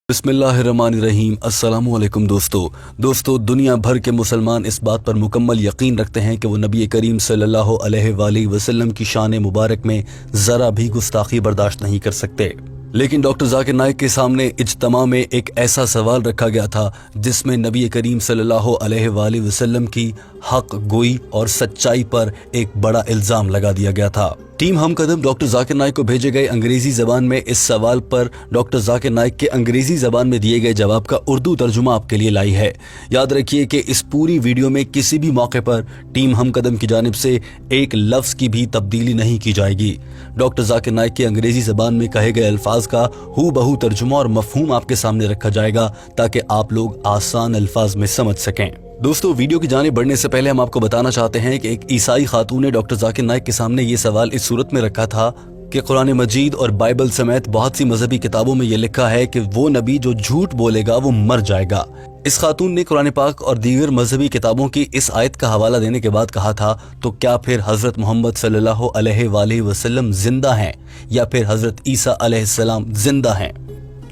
بسم اللہ الرحمن الرحیم۔ السلام علیکم دوستو دنیا بھر کے مسلمان اس بات پر مکمل یقین رکھتے ہیں کہ وہ نبی کریم صلی اللہ علیہ وآلہ وسلم کی شان مبارک میں ذرا بھی گستاخی برداشت نہیں کر سکتے، لیکن ڈاکٹر ذاکر نائک کے سامنے اجتماع میں ایک ایسا سوال رکھا گیا تھا جس میں نبی کریم صلی اللہ علیہ وآلہ وسلم کی حق گوئی اور سچائی پر ایک بڑا الزام لگا دیا گیا تھا۔ ٹیم ہم قدم ڈاکٹر ذاکر نائک کو بھیجے گئے انگریزی زبان میں اس سوال پر ڈاکٹر ذاکر نائک کے انگریزی زبان میں دیے گئے جواب کا اردو ترجمہ آپ کے لیے لائی ہے۔ یاد رکھیے کہ اس پوری ویڈیو میں کسی بھی موقع پر ٹیم ہم قدم کی جانب سے ایک لفظ کی بھی تبدیلی نہیں کی جائے گی۔ ڈاکٹر ذاکر نائک کے انگریزی زبان میں کہے گئے الفاظ کا ہو بہو ترجمہ اور مفہوم آپ کے سامنے رکھا جائے گا تاکہ آپ لوگ آسان الفاظ میں سمجھ سکیں۔ دوستو ویڈیو کی جانب بڑھنے سے پہلے ہم آپ کو بتانا چاہتے ہیں کہ ایک عیسائی خاتون نے ڈاکٹر ذاکر نائک کے سامنے یہ سوال اس صورت میں رکھا تھا کہ قرآن مجید اور بائبل سمیت بہت سی مذہبی کتابوں میں یہ لکھا ہے کہ وہ نبی جو جھوٹ بولے گا وہ مر جائے گا۔ اس خاتون نے قرآن پاک اور دیگر مذہبی کتابوں کی اس آیت کا حوالہ دینے کے بعد کہا تھا تو کیا پھر حضرت محمد صلی اللہ علیہ وآلہ وسلم زندہ ہیں یا پھر حضرت عیسیٰ علیہ السلام زندہ ہیں؟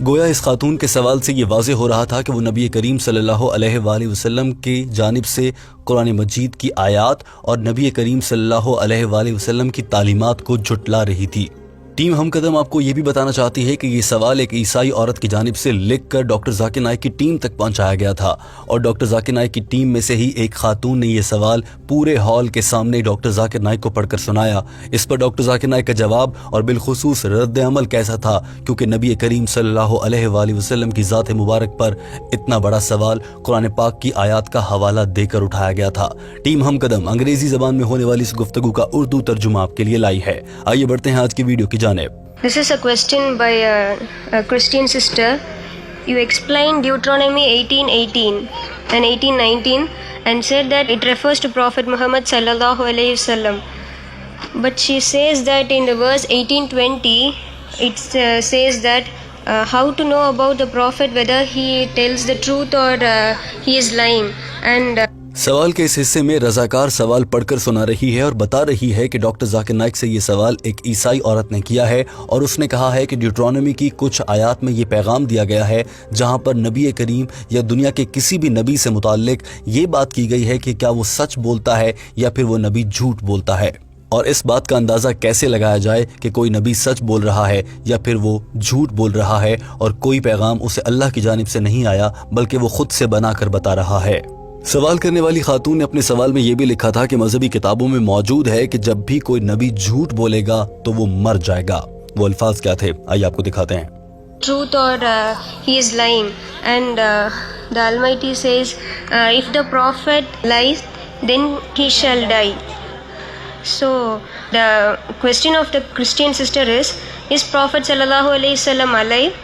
گویا اس خاتون کے سوال سے یہ واضح ہو رہا تھا کہ وہ نبی کریم صلی اللہ علیہ وآلہ وسلم کی جانب سے قرآن مجید کی آیات اور نبی کریم صلی اللہ علیہ وآلہ وسلم کی تعلیمات کو جھٹلا رہی تھی۔ ٹیم ہم قدم آپ کو یہ بھی بتانا چاہتی ہے کہ یہ سوال ایک عیسائی عورت کی جانب سے لکھ کر ڈاکٹر ذاکر نائک کی ٹیم تک پہنچایا گیا تھا، اور ڈاکٹر ذاکر نائک کی ٹیم میں سے ہی ایک خاتون نے یہ سوال پورے ہال کے سامنے ڈاکٹر ذاکر نائک کو پڑھ کر سنایا۔ اس پر ڈاکٹر ذاکر نائک کا جواب اور بالخصوص رد عمل کیسا تھا، کیونکہ نبی کریم صلی اللہ علیہ وآلہ وسلم کی ذات مبارک پر اتنا بڑا سوال قرآن پاک کی آیات کا حوالہ دے کر اٹھایا گیا تھا۔ ٹیم ہم قدم انگریزی زبان میں ہونے والی اس گفتگو کا اردو ترجمہ آپ کے لیے لائی ہے۔ آئیے بڑھتے ہیں آج کی ویڈیو کی جانب۔ This is a question by a Christian sister. You explained Deuteronomy 18:18 and 18:19 and said that it refers to Prophet Muhammad sallallahu alaihi wasallam. But she says that in the verse 18:20 it says that how to know about the prophet whether he tells the truth or he is lying. And سوال کے اس حصے میں رضاکار سوال پڑھ کر سنا رہی ہے اور بتا رہی ہے کہ ڈاکٹر ذاکر نائک سے یہ سوال ایک عیسائی عورت نے کیا ہے، اور اس نے کہا ہے کہ ڈیوٹرونومی کی کچھ آیات میں یہ پیغام دیا گیا ہے جہاں پر نبی کریم یا دنیا کے کسی بھی نبی سے متعلق یہ بات کی گئی ہے کہ کیا وہ سچ بولتا ہے یا پھر وہ نبی جھوٹ بولتا ہے، اور اس بات کا اندازہ کیسے لگایا جائے کہ کوئی نبی سچ بول رہا ہے یا پھر وہ جھوٹ بول رہا ہے، اور کوئی پیغام اسے اللہ کی جانب سے نہیں آیا بلکہ وہ خود سے بنا کر بتا رہا ہے۔ سوال کرنے والی خاتون نے اپنے سوال میں یہ بھی لکھا تھا کہ مذہبی کتابوں میں موجود ہے کہ جب بھی کوئی نبی جھوٹ بولے گا تو وہ مر جائے گا۔ وہ الفاظ کیا تھے آئیے آپ کو دکھاتے ہیں۔ truth or he is lying. And the Almighty says if the prophet lies then he shall die. So the question of the Christian sister is Prophet sallallahu alaihi wasallam alive?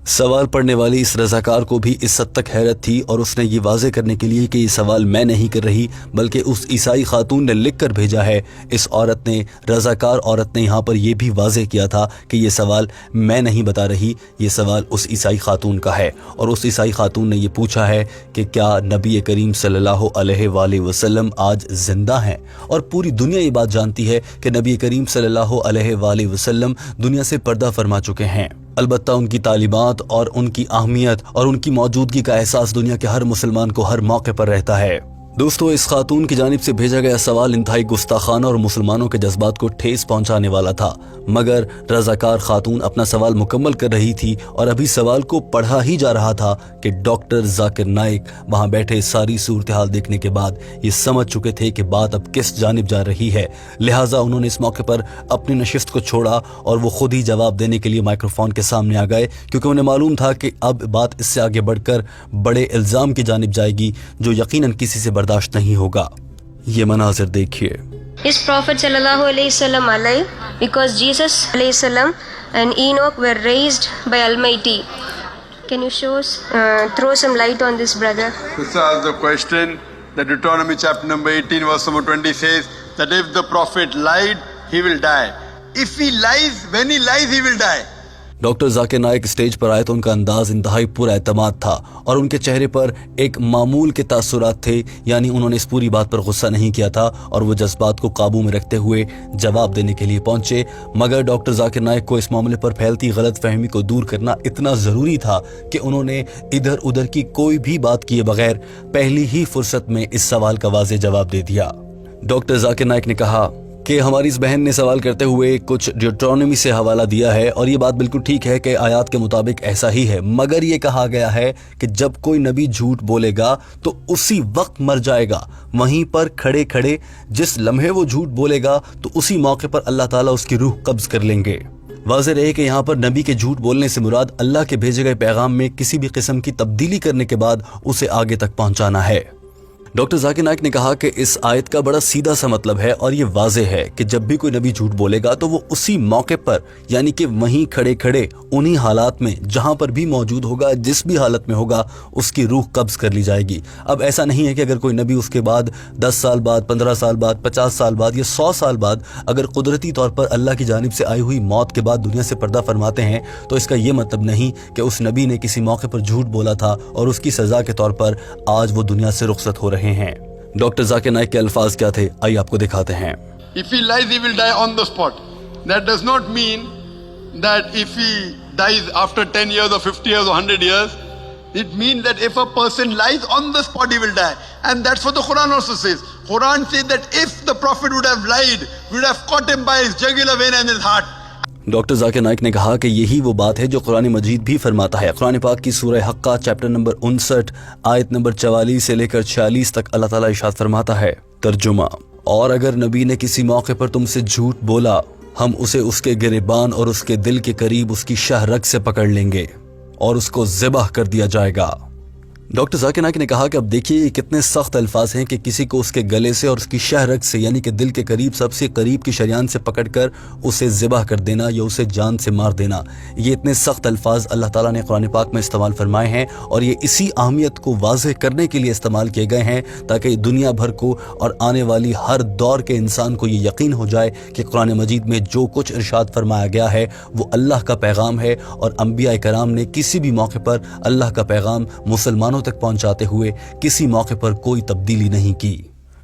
سوال پڑھنے والی اس رضاکار کو بھی اس حد تک حیرت تھی، اور اس نے یہ واضح کرنے کے لیے کہ یہ سوال میں نہیں کر رہی بلکہ اس عیسائی خاتون نے لکھ کر بھیجا ہے، اس عورت نے رضاکار عورت نے یہاں پر یہ بھی واضح کیا تھا کہ یہ سوال میں نہیں بتا رہی، یہ سوال اس عیسائی خاتون کا ہے، اور اس عیسائی خاتون نے یہ پوچھا ہے کہ کیا نبی کریم صلی اللہ علیہ وآلہ وسلم آج زندہ ہیں، اور پوری دنیا یہ بات جانتی ہے کہ نبی کریم صلی اللہ علیہ وآلہ وسلم دنیا سے پردہ فرما چکے ہیں۔ البتہ ان کی تعلیمات اور ان کی اہمیت اور ان کی موجودگی کا احساس دنیا کے ہر مسلمان کو ہر موقع پر رہتا ہے۔ دوستو اس خاتون کی جانب سے بھیجا گیا سوال انتہائی گستاخانہ اور مسلمانوں کے جذبات کو ٹھیس پہنچانے والا تھا، مگر رضاکار خاتون اپنا سوال مکمل کر رہی تھی اور ابھی سوال کو پڑھا ہی جا رہا تھا کہ ڈاکٹر ذاکر نائک وہاں بیٹھے ساری صورتحال دیکھنے کے بعد یہ سمجھ چکے تھے کہ بات اب کس جانب جا رہی ہے، لہٰذا انہوں نے اس موقع پر اپنی نشست کو چھوڑا اور وہ خود ہی جواب دینے کے لیے مائکروفون کے سامنے آ گئے، کیونکہ انہیں معلوم تھا کہ اب بات اس سے آگے بڑھ کر بڑے الزام کی جانب جائے گی جو یقیناً کسی سے برداشت نہیں ہوگا۔ یہ مناظر دیکھیے۔ Is Prophet sallallahu alaihi wasallam alive? Because Jesus alayhi salam and Enoch were raised by Almighty. Can you throw some light on this, brother? This is the question. The Deuteronomy chapter number 18 verse number 20 says that if the prophet lied, he will die. If he lies, when he lies, he will die. Doctor Zakir Naik stage پر آئے تو ان کا انداز انتہائی پورا اعتماد تھا اور ان کے چہرے پر ایک معمول کے تاثرات تھے، یعنی انہوں نے اس پوری بات پر غصہ نہیں کیا تھا اور وہ جذبات کو قابو میں رکھتے ہوئے جواب دینے کے لیے پہنچے۔ مگر ڈاکٹر ذاکر نائک کو اس معاملے پر پھیلتی غلط فہمی کو دور کرنا اتنا ضروری تھا کہ انہوں نے ادھر ادھر کی کوئی بھی بات کیے بغیر پہلی ہی فرصت میں اس سوال کا واضح جواب دے دیا۔ ڈاکٹر ذاکر نائک نے کہا کہ ہماری اس بہن نے سوال کرتے ہوئے کچھ ڈیوٹرونومی سے حوالہ دیا ہے اور یہ بات بالکل ٹھیک ہے کہ آیات کے مطابق ایسا ہی ہے، مگر یہ کہا گیا ہے کہ جب کوئی نبی جھوٹ بولے گا تو اسی وقت مر جائے گا، وہیں پر کھڑے کھڑے جس لمحے وہ جھوٹ بولے گا تو اسی موقع پر اللہ تعالیٰ اس کی روح قبض کر لیں گے۔ واضح رہے کہ یہاں پر نبی کے جھوٹ بولنے سے مراد اللہ کے بھیجے گئے پیغام میں کسی بھی قسم کی تبدیلی کرنے کے بعد اسے آگے تک پہنچانا ہے۔ ڈاکٹر ذاکر نائک نے کہا کہ اس آیت کا بڑا سیدھا سا مطلب ہے اور یہ واضح ہے کہ جب بھی کوئی نبی جھوٹ بولے گا تو وہ اسی موقع پر، یعنی کہ وہیں کھڑے کھڑے انہی حالات میں جہاں پر بھی موجود ہوگا، جس بھی حالت میں ہوگا، اس کی روح قبض کر لی جائے گی۔ اب ایسا نہیں ہے کہ اگر کوئی نبی اس کے بعد 10 سال بعد، 15 سال بعد، 50 سال بعد یا 100 سال بعد اگر قدرتی طور پر اللہ کی جانب سے آئی ہوئی موت کے بعد دنیا سے پردہ فرماتے ہیں تو اس کا یہ مطلب نہیں کہ اس نبی نے کسی موقع پر جھوٹ بولا تھا اور اس کی سزا کے طور پر آج وہ دنیا سے رخصت ہو رہے ہیں۔ ڈاکٹر ذاکر نائک کے الفاظ کیا تھے، آئیے آپ کو دکھاتے ہیں۔ If he lies, he will die on the spot. That does not mean that if he dies after 10 years or 50 years or 100 years, it means that if a person lies on the spot, he will die. And that's what the Quran also says. Quran says that if the Prophet would have lied, we would have caught him by his jugular vein and his heart. Doctor Zakir Naik نے کہا کہ یہی وہ بات ہے جو قرآن مجید بھی فرماتا ہے۔ قرآن پاک کی سورہ حقہ چیپٹر نمبر 59 آیت نمبر 44 سے لے کر 46 تک اللہ تعالیٰ ارشاد فرماتا ہے، ترجمہ: اور اگر نبی نے کسی موقع پر تم سے جھوٹ بولا، ہم اسے اس کے گریبان اور اس کے دل کے قریب اس کی شاہ رگ سے پکڑ لیں گے اور اس کو ذبح کر دیا جائے گا۔ ڈاکٹر ذاکر نائک نے کہا کہ اب دیکھیے یہ کتنے سخت الفاظ ہیں کہ کسی کو اس کے گلے سے اور اس کی شاہ رگ سے، یعنی کہ دل کے قریب، سب سے قریب کی شریان سے پکڑ کر اسے ذبح کر دینا یا اسے جان سے مار دینا۔ یہ اتنے سخت الفاظ اللہ تعالیٰ نے قرآن پاک میں استعمال فرمائے ہیں اور یہ اسی اہمیت کو واضح کرنے کے لیے استعمال کیے گئے ہیں تاکہ دنیا بھر کو اور آنے والی ہر دور کے انسان کو یہ یقین ہو جائے کہ قرآن مجید میں جو کچھ ارشاد فرمایا گیا ہے وہ اللہ کا پیغام ہے اور انبیاء کرام نے کسی بھی موقع پر اللہ کا پیغام مسلمانوں تک پہنچاتے ہوئے کسی موقع پر کوئی تبدیلی نہیں کی۔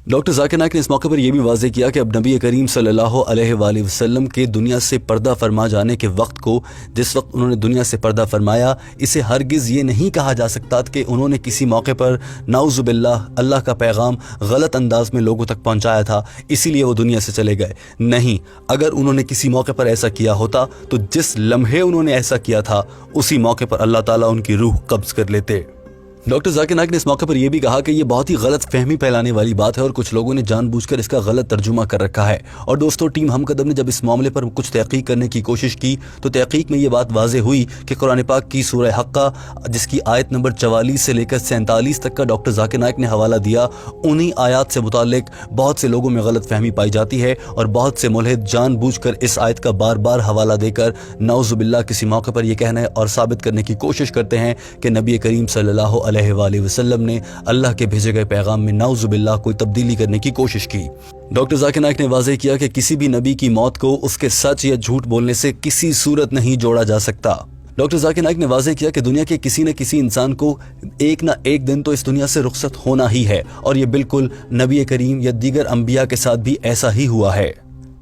ڈاکٹر ذاکر نائک نے اس موقع پر یہ بھی واضح کیا کہ اب نبی کریم صلی اللہ علیہ وآلہ وسلم کے دنیا سے پردہ فرما جانے کے وقت کو، جس وقت انہوں نے دنیا سے پردہ فرمایا، اسے ہرگز یہ نہیں کہا جا سکتا کہ انہوں نے کسی موقع پر نعوذ باللہ اللہ کا پیغام غلط انداز میں لوگوں تک پہنچایا تھا اسی لیے وہ دنیا سے چلے گئے۔ نہیں، اگر انہوں نے کسی موقع پر ایسا کیا ہوتا تو جس لمحے انہوں نے ایسا کیا تھا اسی موقع پر اللہ تعالیٰ ان کی روح قبض کر لیتے۔ ڈاکٹر ذاکر نائک نے اس موقع پر یہ بھی کہا کہ یہ بہت ہی غلط فہمی پھیلانے والی بات ہے اور کچھ لوگوں نے جان بوجھ کر اس کا غلط ترجمہ کر رکھا ہے۔ اور دوستو، ٹیم ہم قدم نے جب اس معاملے پر کچھ تحقیق کرنے کی کوشش کی تو تحقیق میں یہ بات واضح ہوئی کہ قرآن پاک کی سورہ حقہ جس کی آیت نمبر 44 سے لے کر 47 تک کا ڈاکٹر ذاکر نائک نے حوالہ دیا، انہی آیات سے متعلق بہت سے لوگوں میں غلط فہمی پائی جاتی ہے اور بہت سے ملحد جان بوجھ کر اس آیت کا بار بار حوالہ دے کر نعوذ باللہ کسی موقع پر یہ کہنا اور ثابت کرنے کی کوشش کرتے ہیں کہ نبی کریم صلی اللہ علیہ وآلہ وسلم نے اللہ کے بھیجے گئے پیغام میں نعوذ باللہ کوئی تبدیلی کرنے کی کوشش کی۔ ڈاکٹر ذاکر نائک نے واضح کیا کہ کسی بھی نبی کی موت کو اس کے سچ یا جھوٹ بولنے سے کسی صورت نہیں جوڑا جا سکتا۔ ڈاکٹر ذاکر نائک نے واضح کیا کہ دنیا کے کسی نہ کسی انسان کو ایک نہ ایک دن تو اس دنیا سے رخصت ہونا ہی ہے اور یہ بالکل نبی کریم یا دیگر انبیاء کے ساتھ بھی ایسا ہی ہوا ہے،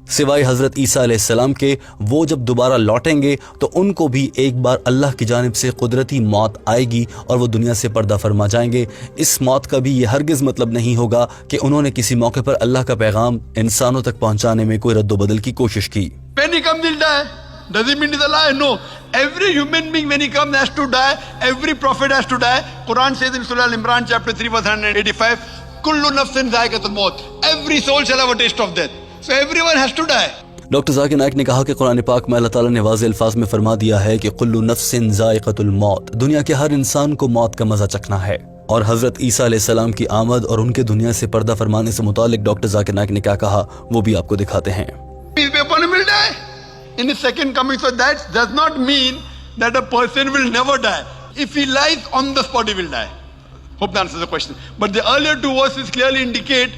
سوائے حضرت عیسیٰ علیہ السلام کے۔ وہ جب دوبارہ لوٹیں گے تو ان کو بھی ایک بار اللہ کی جانب سے قدرتی موت آئے گی اور وہ دنیا سے پردہ فرما جائیں گے۔ اس موت کا بھی یہ ہرگز مطلب نہیں ہوگا کہ انہوں نے کسی موقع پر اللہ کا پیغام انسانوں تک پہنچانے میں کوئی رد و بدل کی کوشش کی۔ When he comes, he'll die. Does it mean he's a liar? No. Every human being when he comes has to die. Every prophet has to die. Quran says in Surah Al-Imran chapter 3 verse 185, Kullu nafsin za'iqatul maut. Every soul shall have a taste of death. So everyone has to die. Doctor Zakir Naik نے کہا کہ قرآن پاک میں اللہ تعالیٰ نے واضح الفاظ میں فرما دیا ہے کہ کل نفس ذائقۃ الموت، دنیا کے ہر انسان کو موت کا مزہ چکھنا ہے۔ اور حضرت عیسیٰ علیہ السلام کی آمد اور ان کے دنیا سے پردہ فرمانے سے متعلق ڈاکٹر ذاکر نائک نے کیا کہا وہ بھی آپ کو دکھاتے ہیں۔ will die in his second coming. So that does not mean that a person will never die. If he lies on the spot, he will die. Hope that answers the question. But the earlier two verses clearly indicate.